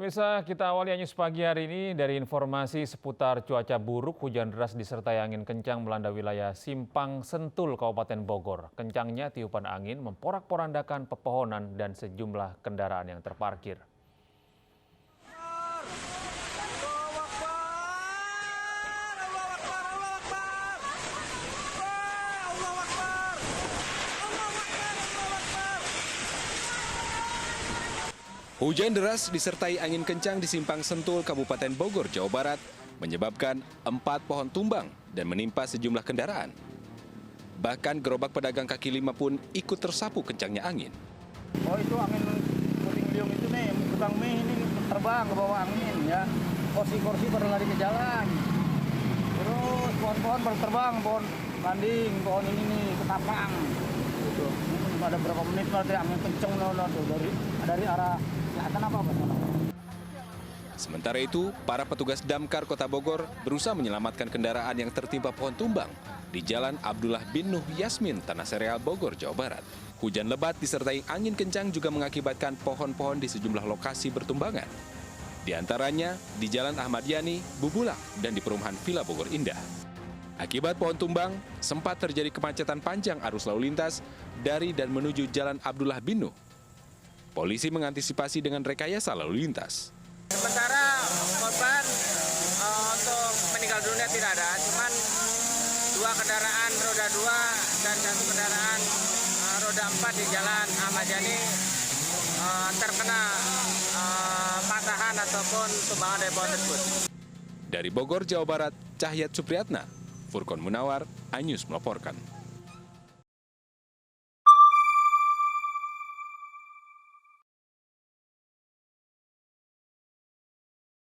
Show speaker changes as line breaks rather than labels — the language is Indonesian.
Pemirsa, kita awali News pagi hari ini dari informasi seputar cuaca buruk. Hujan deras disertai angin kencang melanda wilayah Simpang Sentul, Kabupaten Bogor. Kencangnya tiupan angin memporak-porandakan pepohonan dan sejumlah kendaraan yang terparkir.
Hujan deras disertai angin kencang di Simpang Sentul, Kabupaten Bogor, Jawa Barat, menyebabkan 4 pohon tumbang dan menimpa sejumlah kendaraan. Bahkan gerobak pedagang kaki lima pun ikut tersapu kencangnya angin.
Oh, itu angin puting beliung itu nih, tukang mie ini terbang ke bawah angin ya. Kursi-kursi pada lari ke jalan. Terus pohon-pohon baru terbang, pohon landing, pohon ini nih ketapang. Gitu. Ada berapa menit nanti angin kenceng dari arah selatan apa?
Sementara itu, para petugas damkar Kota Bogor berusaha menyelamatkan kendaraan yang tertimpa pohon tumbang di Jalan Abdullah bin Nuh Yasmin, Tanah Sereal, Bogor, Jawa Barat. Hujan lebat disertai angin kencang juga mengakibatkan pohon-pohon di sejumlah lokasi bertumbangan. Di antaranya di Jalan Ahmad Yani, Bubulak, dan di perumahan Villa Bogor Indah. Akibat pohon tumbang, sempat terjadi kemacetan panjang arus lalu lintas dari dan menuju Jalan Abdullah bin Nuh. Polisi mengantisipasi dengan rekayasa lalu lintas.
Sementara korban untuk meninggal dunia tidak ada, cuman 2 kendaraan roda 2 dan 1 kendaraan roda 4 di Jalan Ahmad Yani terkena patahan ataupun tumbangan dari pohon tersebut.
Dari Bogor, Jawa Barat, Cahyat Supriyatna, Furkon Munawar, iNews melaporkan.